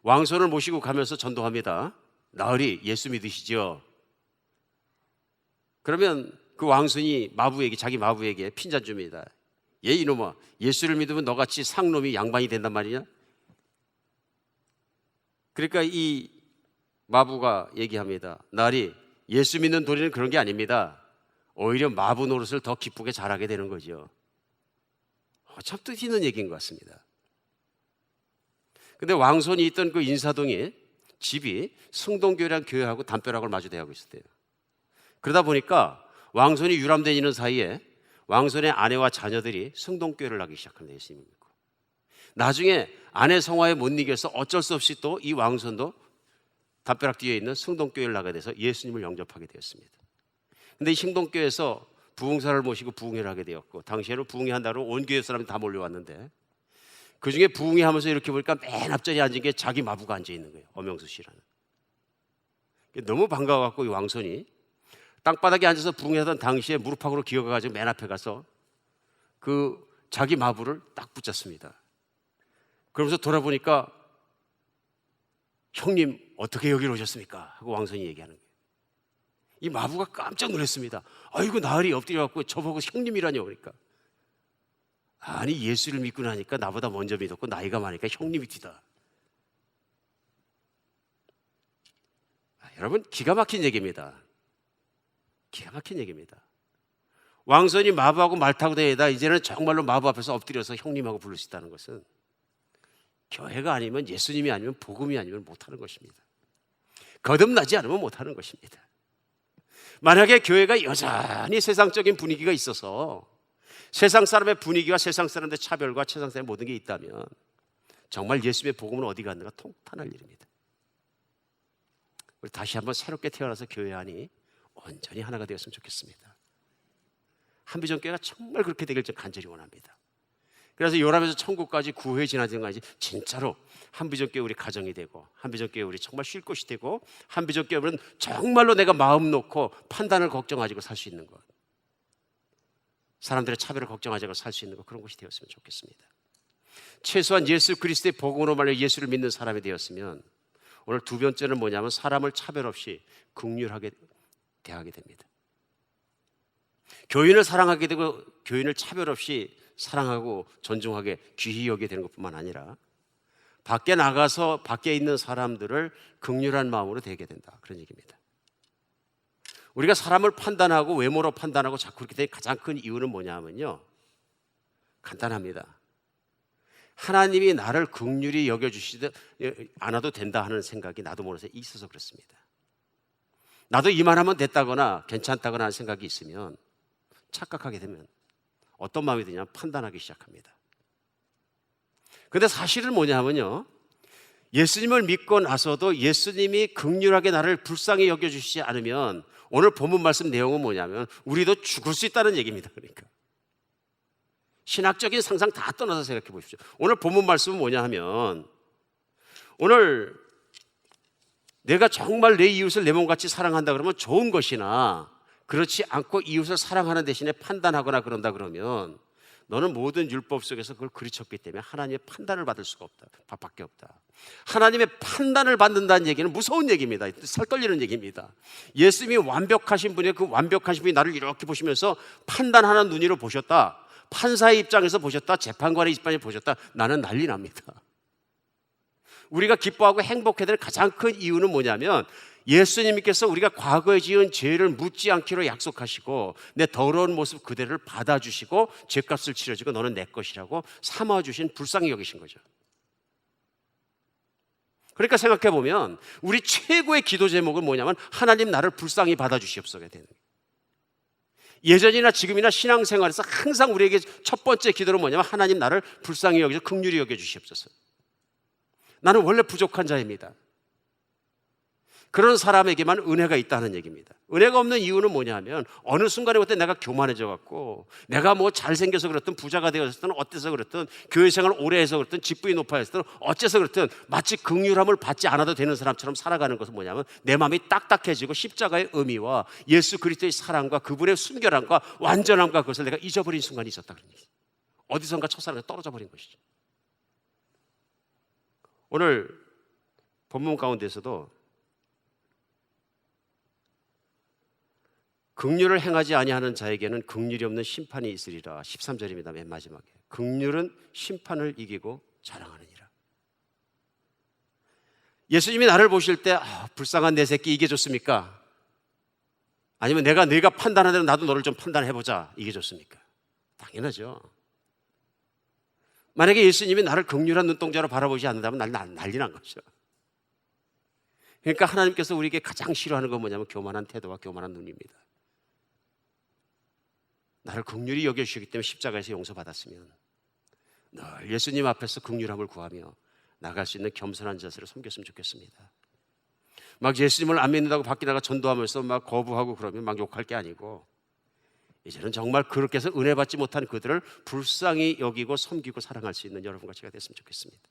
왕손을 모시고 가면서 전도합니다. 나으리 예수 믿으시죠? 그러면 그 왕손이 자기 마부에게 핀잔 줍니다. 얘 이놈아, 예수를 믿으면 너같이 상놈이 양반이 된단 말이냐? 그러니까 이 마부가 얘기합니다. 나으리, 예수 믿는 도리는 그런 게 아닙니다. 오히려 마부 노릇을 더 기쁘게 잘하게 되는 거죠. 참 뜻있는 얘기인 것 같습니다. 근데 왕손이 있던 그 인사동에 집이 승동교회라는 교회하고 담벼락을 마주 대하고 있었대요. 그러다 보니까 왕손이 유람다니는 사이에 왕손의 아내와 자녀들이 승동교회를 하기 시작합니다. 예수님을 믿고. 나중에 아내 성화에 못 이겨서 어쩔 수 없이 또 이 왕손도 담벼락 뒤에 있는 승동교회를 나가게 돼서 예수님을 영접하게 되었습니다. 근데 이 승동교회에서 부흥사를 모시고 부흥회를 하게 되었고 당시에는 부흥회 한다고 온 교회 사람이 다 몰려왔는데 그중에 부흥회 하면서 이렇게 보니까 맨 앞자리에 앉은 게 자기 마부가 앉아 있는 거예요. 엄영수 씨라는. 너무 반가워갖고 이 왕손이 땅바닥에 앉아서 부흥회하던 당시에 무릎팍으로 기어가가지고 맨 앞에 가서 그 자기 마부를 딱 붙잡습니다. 그러면서 돌아보니까 형님 어떻게 여기로 오셨습니까? 하고 왕손이 얘기하는 거예요. 이 마부가 깜짝 놀랐습니다. 아이고 나으리 엎드려갖고 저보고 형님이라뇨. 그러니까 아니 예수를 믿고 나니까 나보다 먼저 믿었고 나이가 많으니까 형님이 뒤다. 여러분 기가 막힌 얘기입니다. 기가 막힌 얘기입니다. 왕손이 마부하고 말 타고 다니다 이제는 정말로 마부 앞에서 엎드려서 형님하고 부를 수 있다는 것은 교회가 아니면 예수님이 아니면 복음이 아니면 못하는 것입니다. 거듭나지 않으면 못하는 것입니다. 만약에 교회가 여전히 세상적인 분위기가 있어서 세상 사람의 분위기와 세상 사람들의 차별과 세상 사람의 모든 게 있다면 정말 예수님의 복음은 어디 갔는가 통탄할 일입니다. 우리 다시 한번 새롭게 태어나서 교회 안이 온전히 하나가 되었으면 좋겠습니다. 한비전교회가 정말 그렇게 되길 좀 간절히 원합니다. 그래서 요람에서 천국까지 구회 지나든까지 진짜로 한비전교회 우리 가정이 되고 한비전교회 우리 정말 쉴 곳이 되고 한비전교회는 정말로 내가 마음 놓고 판단을 걱정하지 살 수 있는 것, 사람들의 차별을 걱정하지 않고 살 수 있는 것, 그런 것이 되었으면 좋겠습니다. 최소한 예수 그리스도의 복음으로 말려 예수를 믿는 사람이 되었으면 오늘 두 번째는 뭐냐면 사람을 차별 없이 긍휼하게 대하게 됩니다. 교인을 사랑하게 되고 교인을 차별 없이 사랑하고 존중하게 귀히 여기게 되는 것뿐만 아니라 밖에 나가서 밖에 있는 사람들을 긍휼한 마음으로 대하게 된다, 그런 얘기입니다. 우리가 사람을 판단하고 외모로 판단하고 자꾸 그렇게 되는 가장 큰 이유는 뭐냐면요, 간단합니다. 하나님이 나를 긍휼히 여겨주시지 않아도 된다 하는 생각이 나도 모르게 있어서 그렇습니다. 나도 이만하면 됐다거나 괜찮다거나 하는 생각이 있으면 착각하게 되면 어떤 마음이 드냐면 판단하기 시작합니다. 그런데 사실은 뭐냐면요, 예수님을 믿고 나서도 예수님이 긍휼하게 나를 불쌍히 여겨주시지 않으면 오늘 본문 말씀 내용은 뭐냐면 우리도 죽을 수 있다는 얘기입니다. 그러니까 신학적인 상상 다 떠나서 생각해 보십시오. 오늘 본문 말씀은 뭐냐 하면 오늘 내가 정말 내 이웃을 내 몸같이 사랑한다 그러면 좋은 것이나 그렇지 않고 이웃을 사랑하는 대신에 판단하거나 그런다 그러면 너는 모든 율법 속에서 그걸 그르쳤기 때문에 하나님의 판단을 받을 수가 없다. 밖에 없다. 하나님의 판단을 받는다는 얘기는 무서운 얘기입니다. 살떨리는 얘기입니다. 예수님이 완벽하신 분이 그 완벽하신 분이 나를 이렇게 보시면서 판단하는 눈으로 보셨다. 판사의 입장에서 보셨다. 재판관의 입장에서 보셨다. 나는 난리 납니다. 우리가 기뻐하고 행복해야 될 가장 큰 이유는 뭐냐면 예수님께서 우리가 과거에 지은 죄를 묻지 않기로 약속하시고 내 더러운 모습 그대를 받아주시고 죄값을 치러주고 너는 내 것이라고 삼아주신 불쌍히 여기신 거죠. 그러니까 생각해 보면 우리 최고의 기도 제목은 뭐냐면 하나님 나를 불쌍히 받아주시옵소서 되는 거예요. 예전이나 지금이나 신앙생활에서 항상 우리에게 첫 번째 기도는 뭐냐면 하나님 나를 불쌍히 여기서 긍휼히 여겨주시옵소서. 나는 원래 부족한 자입니다. 그런 사람에게만 은혜가 있다는 얘기입니다. 은혜가 없는 이유는 뭐냐면 어느 순간에부터 내가 교만해져 갖고 내가 뭐 잘생겨서 그렇든 부자가 되었든 어때서 그렇든 교회 생활 오래 해서 그렇든 직분이 높아졌든 어째서 그렇든 마치 긍휼함을 받지 않아도 되는 사람처럼 살아가는 것은 뭐냐면 내 마음이 딱딱해지고 십자가의 의미와 예수 그리스도의 사랑과 그분의 순결함과 완전함과 그것을 내가 잊어버린 순간이 있었다 그런 얘기죠. 어디선가 첫사랑에 떨어져 버린 것이죠. 오늘 본문 가운데서도 긍휼을 행하지 아니하는 자에게는 긍휼이 없는 심판이 있으리라. 13절입니다. 맨 마지막에. 긍휼은 심판을 이기고 자랑하느니라. 예수님이 나를 보실 때 불쌍한 내 새끼 이게 좋습니까? 아니면 내가 판단하는 대로 나도 너를 좀 판단해보자 이게 좋습니까? 당연하죠. 만약에 예수님이 나를 긍휼한 눈동자로 바라보지 않는다면 난리 난 거죠. 그러니까 하나님께서 우리에게 가장 싫어하는 건 뭐냐면 교만한 태도와 교만한 눈입니다. 나를 긍휼히 여겨주시기 때문에 십자가에서 용서받았으면 늘 예수님 앞에서 긍휼함을 구하며 나갈 수 있는 겸손한 자세로 섬겼으면 좋겠습니다. 막 예수님을 안 믿는다고 밖에 나가 전도하면서 막 거부하고 그러면 막 욕할 게 아니고 이제는 정말 그렇게 해서 은혜 받지 못한 그들을 불쌍히 여기고 섬기고 사랑할 수 있는 여러분과 제가 됐으면 좋겠습니다.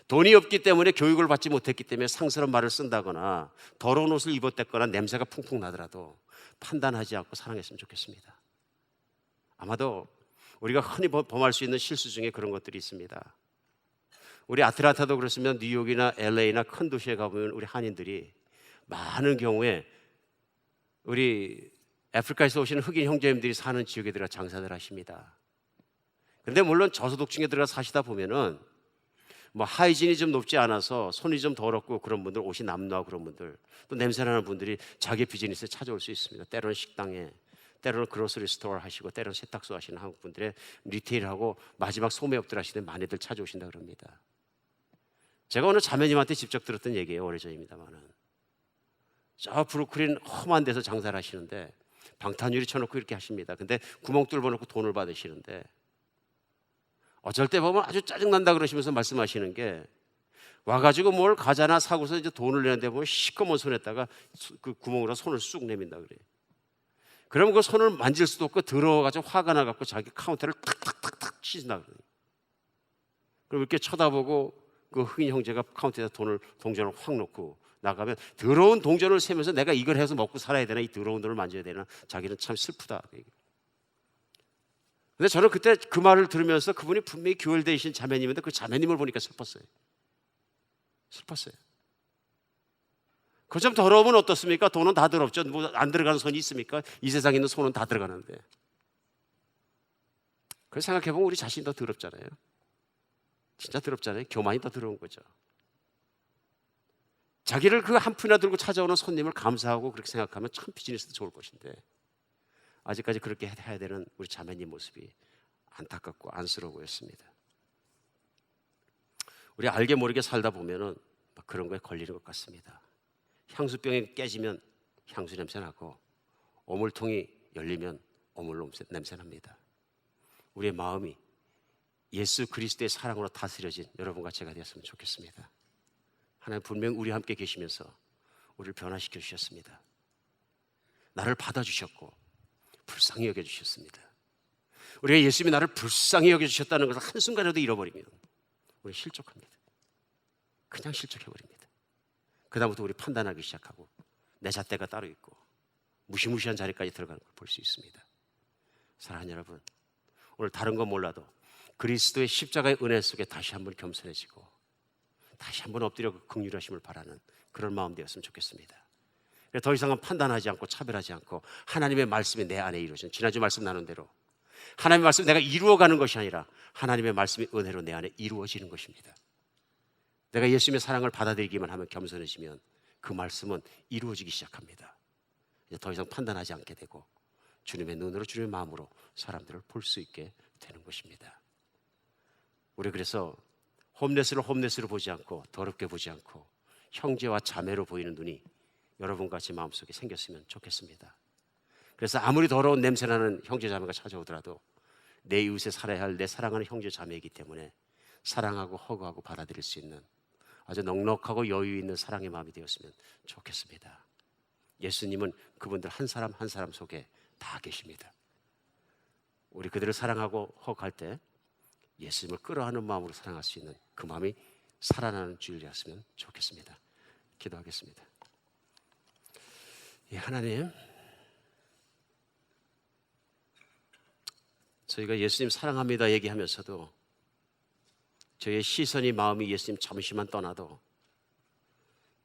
돈이 없기 때문에 교육을 받지 못했기 때문에 상스러운 말을 쓴다거나 더러운 옷을 입었댔거나 냄새가 풍풍 나더라도 판단하지 않고 사랑했으면 좋겠습니다. 아마도 우리가 흔히 범할 수 있는 실수 중에 그런 것들이 있습니다. 우리 아틀란타도 그렇으면 뉴욕이나 LA나 큰 도시에 가보면 우리 한인들이 많은 경우에 우리 아프리카에서 오시는 흑인 형제님들이 사는 지역에 들어가 장사들 하십니다. 그런데 물론 저소득층에 들어가 사시다 보면은 뭐 하이진이 좀 높지 않아서 손이 좀 더럽고 그런 분들, 옷이 남루하고 그런 분들, 또 냄새나는 분들이 자기 비즈니스에 찾아올 수 있습니다. 때로는 식당에, 때로는 그로서리 스토어 하시고, 때로는 세탁소 하시는 한국 분들의 리테일하고 마지막 소매업들 하시는 많이들 찾아오신다 그럽니다. 제가 오늘 자매님한테 직접 들었던 얘기예요. 오래전입니다만은 저 브루클린 험한 데서 장사를 하시는데 방탄유리 쳐놓고 이렇게 하십니다. 근데 구멍 뚫어놓고 돈을 받으시는데 어쩔 때 보면 아주 짜증난다 그러시면서 말씀하시는 게 와가지고 뭘 과자나 사고서 이제 돈을 내는데 보면 시꺼먼 손에다가 그 구멍으로 손을 쑥 내민다 그래요. 그러면 그 손을 만질 수도 없고 더러워가지고 화가 나갖고 자기 카운터를 탁탁탁탁 치신다 그래요. 그럼 이렇게 쳐다보고 그 흑인 형제가 카운터에다 동전을 확 놓고 나가면 더러운 동전을 세면서 내가 이걸 해서 먹고 살아야 되나, 이 더러운 돈을 만져야 되나, 자기는 참 슬프다. 근데 저는 그때 그 말을 들으면서 그분이 분명히 교회되신 자매님인데 그 자매님을 보니까 슬펐어요. 그 좀 더러우면 어떻습니까? 돈은 다 더럽죠. 뭐 안 들어가는 손이 있습니까? 이 세상에 있는 손은 다 들어가는데. 그래서 생각해보면 우리 자신이 더 더럽잖아요. 진짜 더럽잖아요. 교만이 더 더러운 거죠. 자기를 그 한 푼이나 들고 찾아오는 손님을 감사하고 그렇게 생각하면 참 비즈니스도 좋을 것인데 아직까지 그렇게 해야 되는 우리 자매님 모습이 안타깝고 안쓰러워 보였습니다. 우리 알게 모르게 살다 보면은 막 그런 거에 걸리는 것 같습니다. 향수병이 깨지면 향수 냄새 나고 오물통이 열리면 오물 냄새 납니다. 우리의 마음이 예수 그리스도의 사랑으로 다스려진 여러분과 제가 되었으면 좋겠습니다. 하나님 분명 우리 함께 계시면서 우리를 변화시켜 주셨습니다. 나를 받아주셨고 불쌍히 여겨주셨습니다. 우리가 예수님이 나를 불쌍히 여겨주셨다는 것을 한순간에도 잃어버리면 우리 실족합니다. 그냥 실족해버립니다. 그 다음부터 우리 판단하기 시작하고 내 잣대가 따로 있고 무시무시한 자리까지 들어가는 걸 볼 수 있습니다. 사랑하는 여러분, 오늘 다른 건 몰라도 그리스도의 십자가의 은혜 속에 다시 한번 겸손해지고 다시 한번 엎드려 긍휼하심을 바라는 그런 마음 되었으면 좋겠습니다. 더 이상은 판단하지 않고 차별하지 않고 하나님의 말씀이 내 안에 이루어진, 지난주 말씀 나눈 대로 하나님의 말씀 내가 이루어가는 것이 아니라 하나님의 말씀이 은혜로 내 안에 이루어지는 것입니다. 내가 예수님의 사랑을 받아들이기만 하면 겸손해지면 그 말씀은 이루어지기 시작합니다. 이제 더 이상 판단하지 않게 되고 주님의 눈으로 주님의 마음으로 사람들을 볼 수 있게 되는 것입니다. 우리 그래서 홈레스를 홈레스로 보지 않고 더럽게 보지 않고 형제와 자매로 보이는 눈이 여러분과 제 마음속에 생겼으면 좋겠습니다. 그래서 아무리 더러운 냄새나는 형제 자매가 찾아오더라도 내 이웃에 살아야 할 내 사랑하는 형제 자매이기 때문에 사랑하고 허구하고 받아들일 수 있는 아주 넉넉하고 여유 있는 사랑의 마음이 되었으면 좋겠습니다. 예수님은 그분들 한 사람 한 사람 속에 다 계십니다. 우리 그들을 사랑하고 허구할 때 예수님을 끌어안는 마음으로 사랑할 수 있는 그 마음이 살아나는 주일이었으면 좋겠습니다. 기도하겠습니다. 예, 하나님, 저희가 예수님 사랑합니다 얘기하면서도 저희의 시선이 마음이 예수님 잠시만 떠나도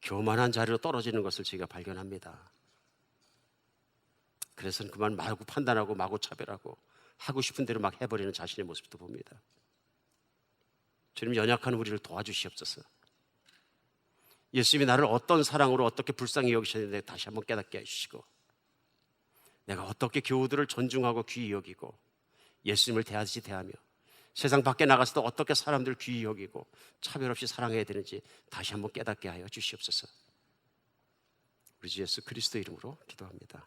교만한 자리로 떨어지는 것을 저희가 발견합니다. 그래서 그만 마구 판단하고 마구 차별하고 하고 싶은 대로 막 해버리는 자신의 모습도 봅니다. 주님, 연약한 우리를 도와주시옵소서. 예수님이 나를 어떤 사랑으로 어떻게 불쌍히 여기셨는데 다시 한번 깨닫게 해주시고 내가 어떻게 교우들을 존중하고 귀히 여기고 예수님을 대하듯이 대하며 세상 밖에 나가서도 어떻게 사람들을 귀히 여기고 차별 없이 사랑해야 되는지 다시 한번 깨닫게 하여 주시옵소서. 우리 주 예수 그리스도 이름으로 기도합니다.